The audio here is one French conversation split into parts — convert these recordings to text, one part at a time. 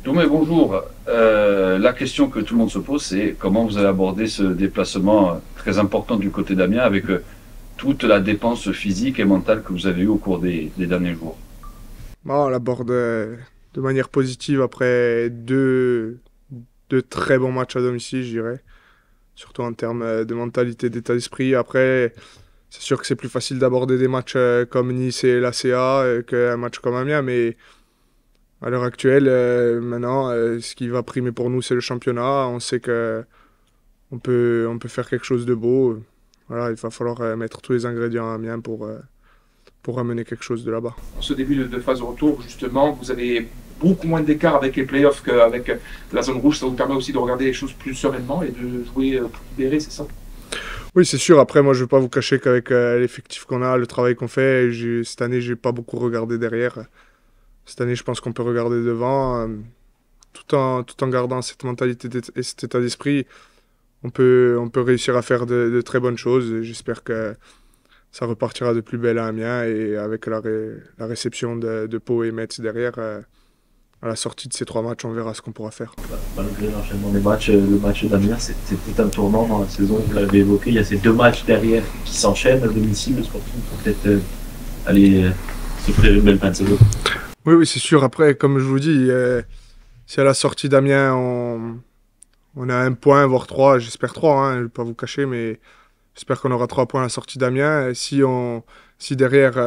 Doumé, bonjour. La question que tout le monde se pose, c'est comment vous allez aborder ce déplacement très important du côté d'Amiens avec toute la dépense physique et mentale que vous avez eue au cours des derniers jours. Bon, on l'aborde de manière positive après deux très bons matchs à domicile, je dirais. Surtout en termes de mentalité, d'état d'esprit. Après, c'est sûr que c'est plus facile d'aborder des matchs comme Nice et l'ACA qu'un match comme Amiens, mais à l'heure actuelle, maintenant, ce qui va primer pour nous, c'est le championnat. On sait que on peut faire quelque chose de beau. Voilà, il va falloir mettre tous les ingrédients à Amiens pour ramener quelque chose de là-bas. En ce début de phase de retour, justement, vous avez beaucoup moins d'écart avec les playoffs qu'avec la zone rouge. Ça vous permet aussi de regarder les choses plus sereinement et de jouer plus libéré, c'est ça? Oui, c'est sûr. Après, moi, je ne vais pas vous cacher qu'avec l'effectif qu'on a, le travail qu'on fait, cette année, j'ai pas beaucoup regardé derrière. Cette année, je pense qu'on peut regarder devant. Tout en gardant cette mentalité et cet état d'esprit, on peut réussir à faire de très bonnes choses. Et j'espère que ça repartira de plus belle à Amiens et avec la réception de Pau et Metz derrière. À la sortie de ces trois matchs, on verra ce qu'on pourra faire. Malgré l'enchaînement des matchs, le match d'Amiens, c'est tout un tournant dans la saison, vous l'avez évoqué. Il y a ces deux matchs derrière qui s'enchaînent à domicile. Le Sporting peut peut-être aller s'offrir une belle fin de saison. Oui, oui, c'est sûr. Après, comme je vous dis, si à la sortie d'Amiens, on a un point, voire trois, j'espère trois, hein, je ne vais pas vous cacher, mais j'espère qu'on aura 3 points à la sortie d'Amiens. Et si derrière,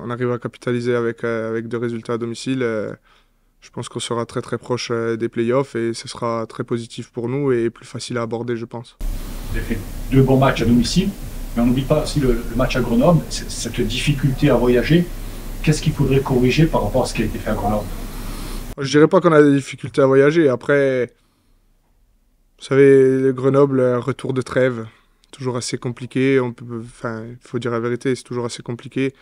on arrive à capitaliser avec deux résultats à domicile, je pense qu'on sera très très proche des playoffs et ce sera très positif pour nous et plus facile à aborder, je pense. Vous avez fait deux bons matchs à domicile, mais on n'oublie pas aussi le match à Grenoble, cette difficulté à voyager. Qu'est-ce qu'il faudrait corriger par rapport à ce qui a été fait à Grenoble? Je dirais pas qu'on a des difficultés à voyager. Après, vous savez, le Grenoble, retour de trêve, toujours assez compliqué. Enfin, il faut dire la vérité, c'est toujours assez compliqué.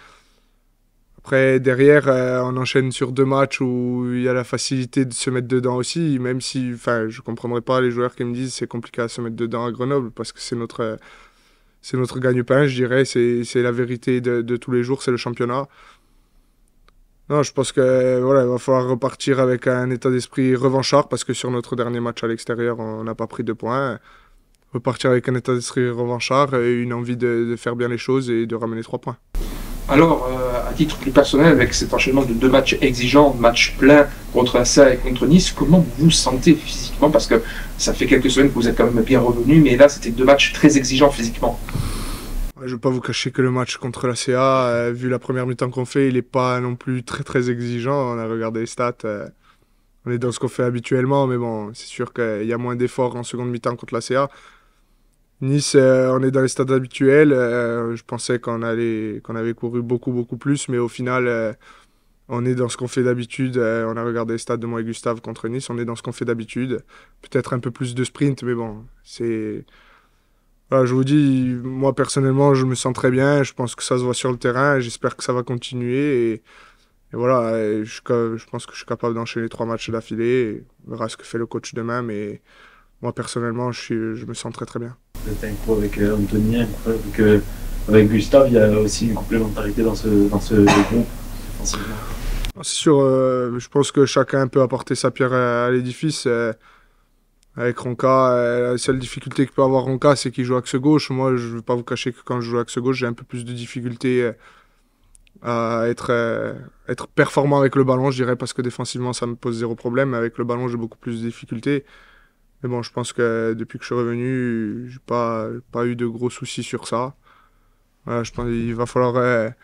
Après, derrière, on enchaîne sur 2 matchs où il y a la facilité de se mettre dedans aussi, même si, enfin, je comprendrais pas les joueurs qui me disent c'est compliqué à se mettre dedans à Grenoble parce que c'est notre gagne-pain, je dirais, c'est la vérité de tous les jours, c'est le championnat. Non, je pense que voilà, il va falloir repartir avec un état d'esprit revanchard parce que sur notre dernier match à l'extérieur, on n'a pas pris de points. Repartir avec un état d'esprit revanchard et une envie de faire bien les choses et de ramener 3 points. Alors, à titre plus personnel, avec cet enchaînement de deux matchs exigeants, match plein contre ACA et contre Nice, comment vous vous sentez physiquement? Parce que ça fait quelques semaines que vous êtes quand même bien revenu, mais là, c'était deux matchs très exigeants physiquement. Je ne vais pas vous cacher que le match contre la CA, vu la première mi-temps qu'on fait, il n'est pas non plus très très exigeant. On a regardé les stats, on est dans ce qu'on fait habituellement, mais bon, c'est sûr qu'il y a moins d'efforts en seconde mi-temps contre la CA. Nice, on est dans les stades habituels. Je pensais qu'on avait couru beaucoup beaucoup plus, mais au final, on est dans ce qu'on fait d'habitude. On a regardé les stats de moi et Gustave contre Nice, on est dans ce qu'on fait d'habitude. Peut-être un peu plus de sprint, mais bon, c'est voilà, je vous dis, moi personnellement, je me sens très bien. Je pense que ça se voit sur le terrain. J'espère que ça va continuer. Et voilà, je pense que je suis capable d'enchaîner 3 matchs d'affilée. Et on verra ce que fait le coach demain. Mais moi personnellement, je me sens très très bien. Vous êtes un coup avec Anthony, un coup avec Gustave. Il y a aussi une complémentarité dans ce groupe, défensivement. C'est sûr, je pense que chacun peut apporter sa pierre à l'édifice. Avec Ronca, la seule difficulté que peut avoir Ronca, c'est qu'il joue axe gauche. Moi, je ne vais pas vous cacher que quand je joue axe gauche, j'ai un peu plus de difficulté à être performant avec le ballon, je dirais, parce que défensivement, ça me pose zéro problème. Mais avec le ballon, j'ai beaucoup plus de difficultés. Mais bon, je pense que depuis que je suis revenu, j'ai pas eu de gros soucis sur ça. Voilà, je pense qu'il va falloir.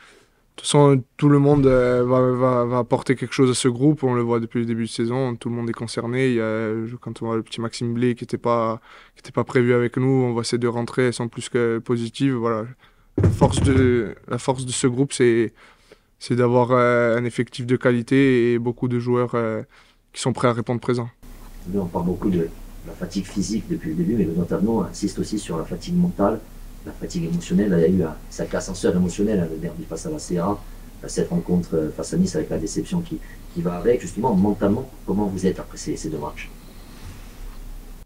De toute façon, tout le monde va apporter quelque chose à ce groupe. On le voit depuis le début de saison. Tout le monde est concerné. Quand on voit le petit Maxime Blé qui était pas prévu avec nous, on voit ces deux rentrées, elles sont plus que positives. Voilà. La force de ce groupe, c'est d'avoir un effectif de qualité et beaucoup de joueurs qui sont prêts à répondre présent. On parle beaucoup de la fatigue physique depuis le début, mais le notamment insiste aussi sur la fatigue mentale, la fatigue émotionnelle. Il y a eu un sacré ascenseur émotionnel, le derby face à la CA, cette rencontre face à Nice avec la déception qui va avec. Justement, mentalement, comment vous êtes après ces deux matchs?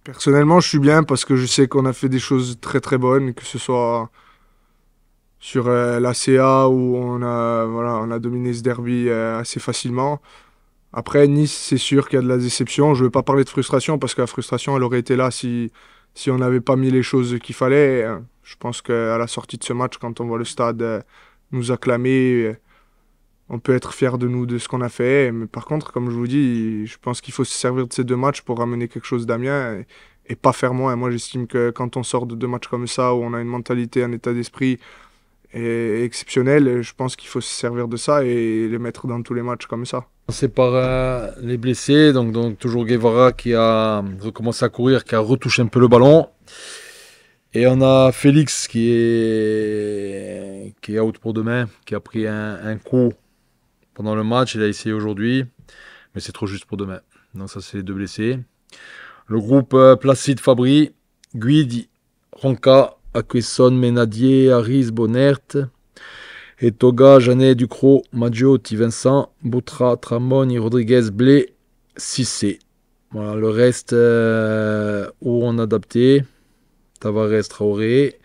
Personnellement, je suis bien parce que je sais qu'on a fait des choses très très bonnes, que ce soit sur la CA où on a dominé ce derby assez facilement. Après, Nice, c'est sûr qu'il y a de la déception. Je ne vais pas parler de frustration parce que la frustration, elle aurait été là si on n'avait pas mis les choses qu'il fallait. Je pense qu'à la sortie de ce match, quand on voit le stade nous acclamer, on peut être fier de nous, de ce qu'on a fait. Mais par contre, comme je vous dis, je pense qu'il faut se servir de ces 2 matchs pour ramener quelque chose d'Amiens et pas faire moins. Moi, j'estime que quand on sort de 2 matchs comme ça, où on a une mentalité, un état d'esprit exceptionnel, je pense qu'il faut se servir de ça et les mettre dans tous les matchs comme ça. C'est par les blessés, donc toujours Guevara qui a recommencé à courir, qui a retouché un peu le ballon. Et on a Félix qui est out pour demain, qui a pris un coup pendant le match. Il a essayé aujourd'hui, mais c'est trop juste pour demain. Donc ça, c'est les 2 blessés. Le groupe Placide, Fabry, Guidi, Ronca, Aquesson, Ménadier, Harris, Bonnert, Etoga, Janet, Ducrot, Maggiotti, Vincent, Boutra, Tramoni, Rodriguez, Blé, Cissé. Voilà, le reste où on a adapté, Tavares, Traoré,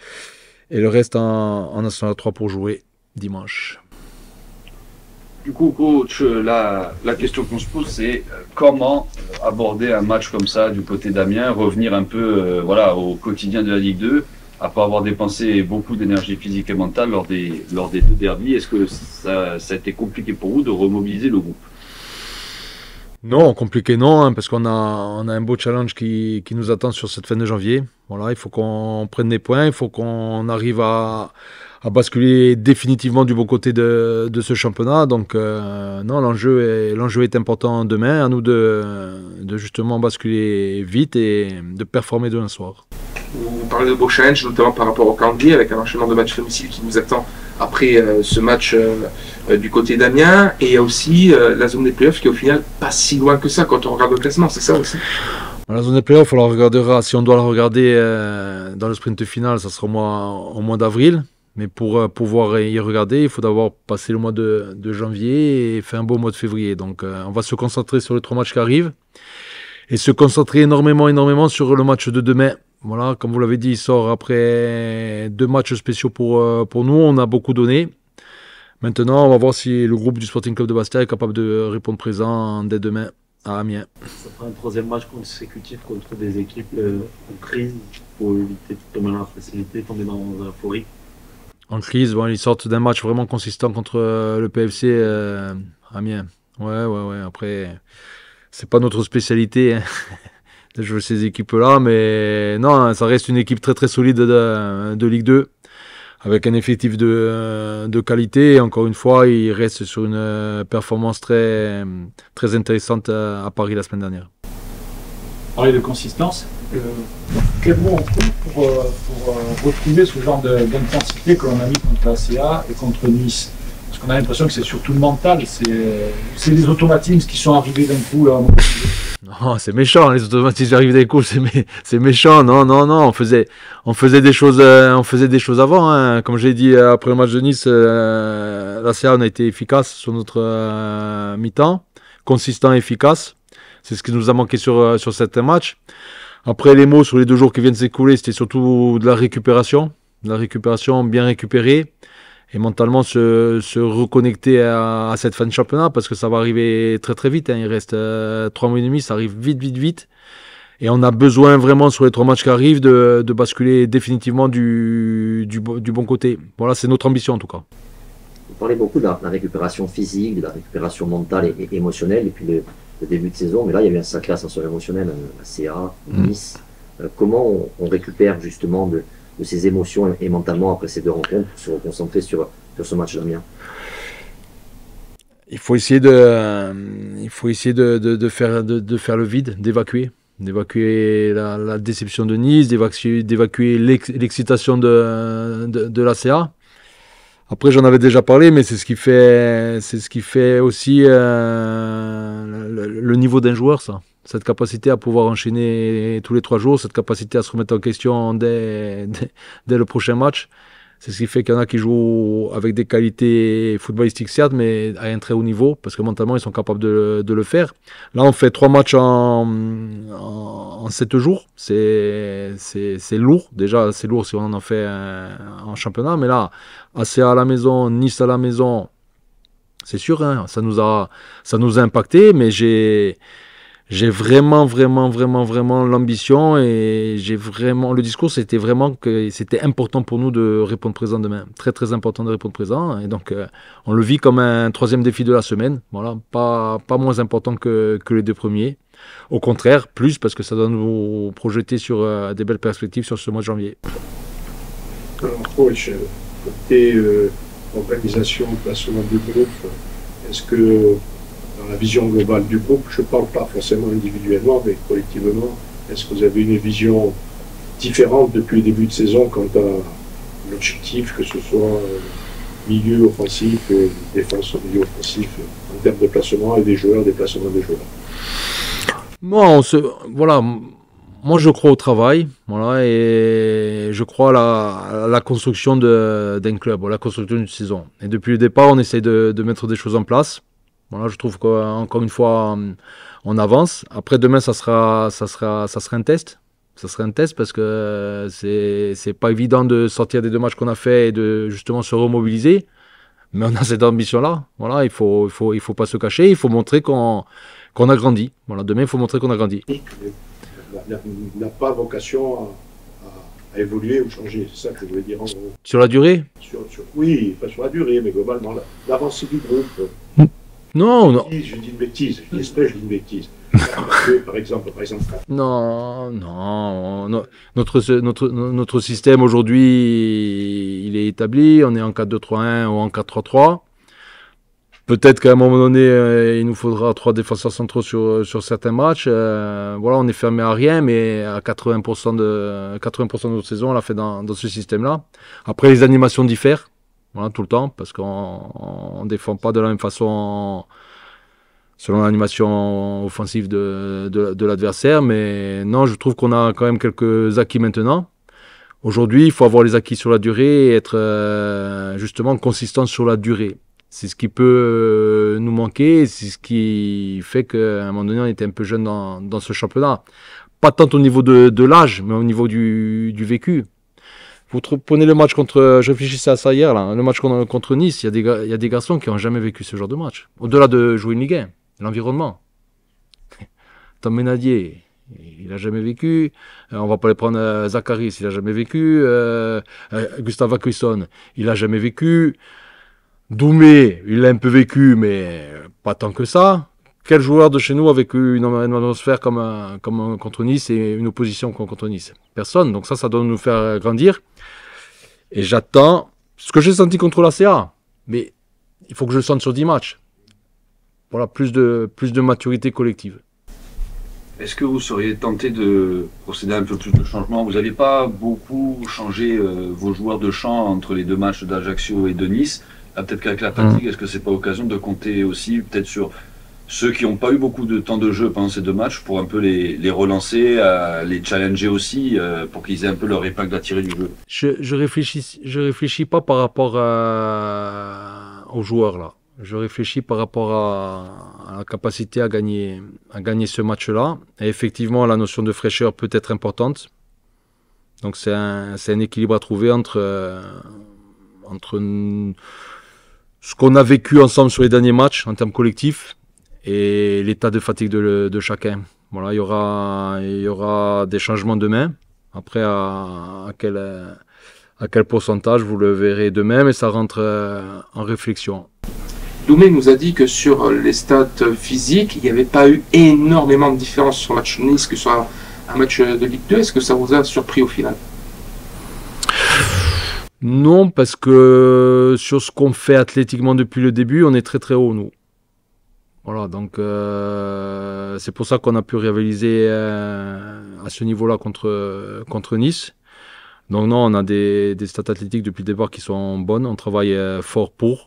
et le reste en National 3 pour jouer dimanche. Du coup, coach, la question qu'on se pose, c'est comment aborder un match comme ça du côté d'Amiens, revenir un peu au quotidien de la Ligue 2, après avoir dépensé beaucoup d'énergie physique et mentale lors des 2 derbys. Est-ce que ça a été compliqué pour vous de remobiliser le groupe? Non, compliqué non, hein, parce qu'on a un beau challenge qui nous attend sur cette fin de janvier. Voilà, il faut qu'on prenne des points, il faut qu'on arrive à basculer définitivement du bon côté de ce championnat. Donc non, l'enjeu est important demain, à nous de justement basculer vite et de performer demain soir. Vous parlez de beau challenge, notamment par rapport au calendrier, avec un enchaînement de matchs domicile qui vous attend après ce match du côté d'Amiens, et il y a aussi la zone des playoffs qui est au final pas si loin que ça quand on regarde le classement, c'est ça aussi? La zone des playoffs, on la regardera, si on doit la regarder dans le sprint final, ça sera au mois d'avril. Mais pour pouvoir y regarder, il faut d'abord passer le mois de janvier et faire un beau mois de février. Donc on va se concentrer sur les 3 matchs qui arrivent et se concentrer énormément sur le match de demain. Voilà, comme vous l'avez dit, il sort après 2 matchs spéciaux pour nous. On a beaucoup donné. Maintenant, on va voir si le groupe du Sporting Club de Bastia est capable de répondre présent dès demain à Amiens. Ça fera un 3e match consécutif contre des équipes en crise pour éviter de tomber dans la facilité, tomber dans l'euphorie. En crise, ils sortent d'un match vraiment consistant contre le PFC Amiens. Ouais. Après, c'est pas notre spécialité hein, de jouer ces équipes-là, mais non, ça reste une équipe très solide de Ligue 2, avec un effectif de qualité. Et encore une fois, il reste sur une performance très intéressante à Paris la semaine dernière. Parler de consistance, quel mot on trouve pour retrouver ce genre d'intensité que l'on a mis contre la CA et contre Nice? Parce qu'on a l'impression que c'est surtout le mental, c'est les automatismes qui sont arrivés d'un coup. Là. Non, c'est méchant, les automatismes arrivent d'un coup, c'est méchant. Non, on faisait des choses avant. Hein. Comme j'ai dit après le match de Nice, la CA on a été efficace sur notre mi-temps, consistant et efficace. C'est ce qui nous a manqué sur certains matchs. Après, les mots sur les 2 jours qui viennent s'écouler, c'était surtout de la récupération bien récupérée, et mentalement se reconnecter à cette fin de championnat, parce que ça va arriver très vite. Hein. Il reste 3 mois et demi, ça arrive vite. Et on a besoin vraiment sur les 3 matchs qui arrivent de basculer définitivement du bon côté. Voilà, c'est notre ambition en tout cas. Vous parlez beaucoup de la récupération physique, de la récupération mentale et émotionnelle depuis le début de saison, mais là il y a eu un sacré ascenseur émotionnel, la CA, Nice. Comment on récupère justement de ces émotions et mentalement après ces 2 rencontres pour se reconcentrer sur ce match d'Amiens? Il faut essayer de faire le vide, d'évacuer la déception de Nice, d'évacuer l'excitation de la CA. Après, j'en avais déjà parlé, mais c'est ce qui fait aussi le niveau d'un joueur, ça. Cette capacité à pouvoir enchaîner tous les 3 jours, cette capacité à se remettre en question dès le prochain match. C'est ce qui fait qu'il y en a qui jouent avec des qualités footballistiques, certes, mais à un très haut niveau, parce que mentalement, ils sont capables de le faire. Là, on fait 3 matchs en 7 jours. C'est lourd. Déjà, c'est lourd si on en fait en championnat. Mais là, ACA à la maison, Nice à la maison, C'est sûr, hein, ça nous a impacté, mais j'ai vraiment l'ambition et le discours, c'était vraiment que c'était important pour nous de répondre présent demain. Très, très important de répondre présent. Et donc, on le vit comme un troisième défi de la semaine. Voilà, pas moins important que les 2 premiers. Au contraire, plus, parce que ça doit nous projeter sur des belles perspectives sur ce mois de janvier. Alors, coach, côté organisation, placement du groupe, est-ce que dans la vision globale du groupe, je ne parle pas forcément individuellement, mais collectivement, est-ce que vous avez une vision différente depuis le début de saison quant à l'objectif, que ce soit milieu offensif et défense au milieu offensif, en termes de placement et des joueurs, des placements des joueurs? Voilà, moi je crois au travail, voilà, et je crois à la construction d'un club, à la construction d'une saison. Et depuis le départ, on essaie de mettre des choses en place. Voilà, je trouve qu'encore une fois, on avance. Après, demain, ça sera un test. Ça sera un test parce que c'est pas évident de sortir des 2 matchs qu'on a fait et de justement se remobiliser. Mais on a cette ambition-là. Voilà, il faut pas se cacher. Il faut montrer qu'on a grandi. Voilà, demain, il faut montrer qu'on a grandi. N'a pas vocation à évoluer ou changer, c'est ça que je voulais dire en gros. Sur la durée ? Oui, pas sur la durée, mais globalement, l'avancée du groupe. Non. Je dis une bêtise, je dis une bêtise. Par exemple. Non. Notre système aujourd'hui, il est établi. On est en 4-2-3-1 ou en 4-3-3. Peut-être qu'à un moment donné, il nous faudra 3 défenseurs centraux sur certains matchs. Voilà, on est fermé à rien, mais à 80% de notre saison, on l'a fait dans ce système-là. Après, les animations diffèrent, voilà, tout le temps, parce qu'on ne défend pas de la même façon selon l'animation offensive de l'adversaire. Mais non, je trouve qu'on a quand même quelques acquis maintenant. Aujourd'hui, il faut avoir les acquis sur la durée et être justement consistant sur la durée. C'est ce qui peut nous manquer, c'est ce qui fait qu'à un moment donné, on était un peu jeune dans ce championnat. Pas tant au niveau de l'âge, mais au niveau du vécu. Vous prenez le match contre, je réfléchissais à ça hier, là, le match contre Nice, il y a des garçons qui n'ont jamais vécu ce genre de match. Au-delà de jouer une Ligue 1, l'environnement. Tom Ménadier, il n'a jamais vécu. On va pas les prendre Zakaris, il n'a jamais vécu. Gustave Acquisson, il n'a jamais vécu. Doumé, il l'a un peu vécu, mais pas tant que ça. Quel joueur de chez nous a vécu une atmosphère comme contre Nice et une opposition contre Nice? Personne. Donc ça doit nous faire grandir. Et j'attends ce que j'ai senti contre la CA. Mais il faut que je le sente sur 10 matchs. Voilà, plus de maturité collective. Est-ce que vous seriez tenté de procéder à un peu plus de changement? Vous n'avez pas beaucoup changé vos joueurs de champ entre les 2 matchs d'Ajaccio et de Nice. Là, peut-être qu'avec la fatigue, est-ce que c'est pas l'occasion de compter aussi peut-être sur ceux qui n'ont pas eu beaucoup de temps de jeu pendant ces 2 matchs pour un peu les relancer, les challenger aussi, pour qu'ils aient un peu leur épingle à tirer du jeu? Je réfléchis pas par rapport aux joueurs là. Je réfléchis par rapport à la capacité à gagner ce match-là. Et effectivement, la notion de fraîcheur peut être importante. Donc c'est un équilibre à trouver entre ce qu'on a vécu ensemble sur les derniers matchs en termes collectifs et l'état de fatigue de chacun. Voilà, il y aura des changements demain. Après, à quel pourcentage, vous le verrez demain, mais ça rentre en réflexion. Doumé nous a dit que sur les stats physiques, il n'y avait pas eu énormément de différence sur le match Nice que sur un match de Ligue 2. Est-ce que ça vous a surpris au final? Non, parce que sur ce qu'on fait athlétiquement depuis le début, on est très très haut, nous. Voilà, donc c'est pour ça qu'on a pu rivaliser à ce niveau-là contre Nice. Donc non, on a des stats athlétiques depuis le départ qui sont bonnes, on travaille fort pour.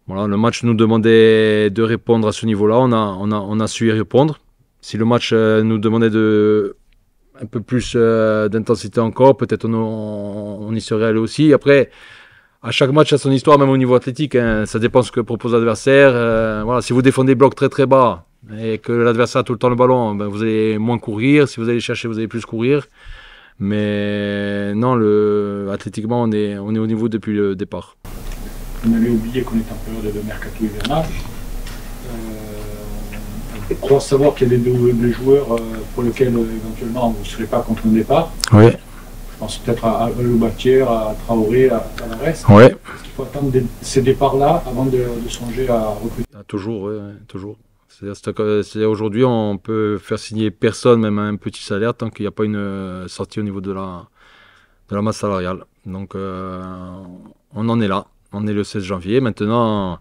Voilà, le match nous demandait de répondre à ce niveau-là, on a su y répondre. Si le match nous demandait un peu plus d'intensité encore, peut-être on y serait allé aussi. Après, à chaque match a son histoire, même au niveau athlétique, hein. Ça dépend ce que propose l'adversaire. Voilà, si vous défendez bloc très très bas et que l'adversaire a tout le temps le ballon, ben vous allez moins courir. Si vous allez chercher, vous allez plus courir. Mais non, athlétiquement, on est au niveau depuis le départ. faut ne lui oublier qu'on est en période de mercato hivernal. On croit savoir qu'il y a des joueurs pour lesquels éventuellement vous ne serez pas contre un départ. Oui. Je pense peut-être à Loubatière, à Traoré, à Tavares. Ouais. Est-ce qu'il faut attendre ces départs-là avant de songer à recruter? Toujours, oui, toujours. C'est-à-dire aujourd'hui, on peut faire signer personne, même à un petit salaire, tant qu'il n'y a pas une sortie au niveau de la masse salariale. Donc, on en est là. On est le 16 janvier. Maintenant,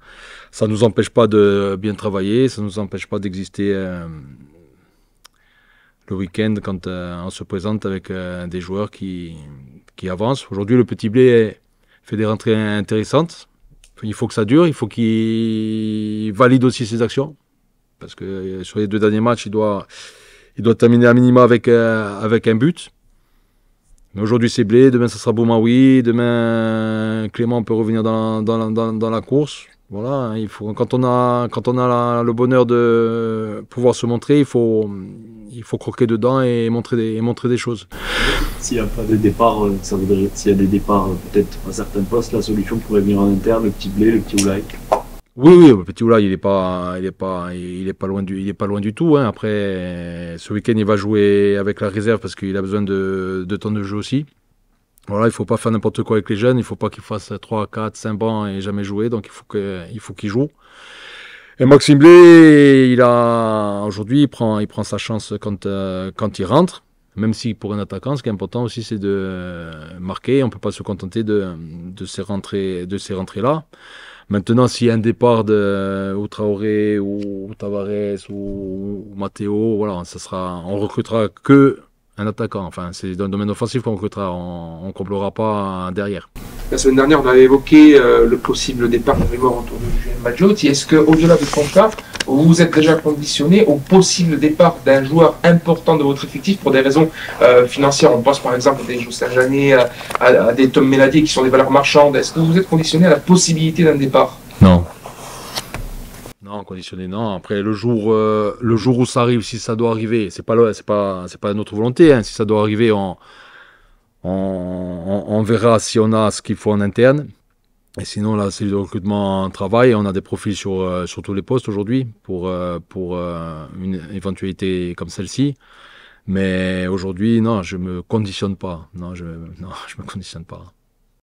ça ne nous empêche pas de bien travailler, ça ne nous empêche pas d'exister le week-end quand on se présente avec des joueurs qui avancent. Aujourd'hui, le Petit Blé fait des rentrées intéressantes. Il faut que ça dure, il faut qu'il valide aussi ses actions. Parce que sur les 2 derniers matchs, il doit terminer à minima avec un but. Mais aujourd'hui, c'est Blé, demain, ça sera Boumaoui, demain, Clément peut revenir dans la course. Voilà, il faut, quand on a le bonheur de pouvoir se montrer, il faut croquer dedans et montrer des choses. S'il n'y a pas de départ, ça voudrait dire s'il y a des départs peut-être à certains postes, la solution pourrait venir en interne, le Petit Blé, le Petit Oulaï. Oui, le Petit Oulaï, il est pas loin du tout. Hein. Après, ce week-end, il va jouer avec la réserve parce qu'il a besoin de temps de jeu aussi. Voilà, il ne faut pas faire n'importe quoi avec les jeunes. Il ne faut pas qu'il fasse 3, 4, 5 bancs et jamais jouer. Donc, il faut qu'il joue. Et Maxime Blé, aujourd'hui, il prend sa chance quand il rentre. Même si pour un attaquant, ce qui est important aussi, c'est de marquer. On ne peut pas se contenter de ces rentrées-là. Maintenant, s'il y a un départ ou Traoré, ou Tavares, ou Matteo, voilà, on recrutera que un attaquant. Enfin, c'est dans le domaine offensif qu'on recrutera. On ne comblera pas derrière. La semaine dernière, on avait évoqué le possible départ de Grégoire autour de Julien Maggiotti. Est-ce qu'au-delà de son cas, vous êtes déjà conditionné au possible départ d'un joueur important de votre effectif pour des raisons financières? On pense par exemple à des Joustin Janet, à des Tom Méladier qui sont des valeurs marchandes. Est-ce que vous êtes conditionné à la possibilité d'un départ? Non. Non, conditionné, non. Après, le jour où ça arrive, si ça doit arriver, c'est pas notre volonté. Hein. Si ça doit arriver, on verra si on a ce qu'il faut en interne. Et sinon, la cellule de recrutement travaille. On a des profils sur tous les postes aujourd'hui pour une éventualité comme celle-ci. Mais aujourd'hui, non, je me conditionne pas. Non, je me conditionne pas.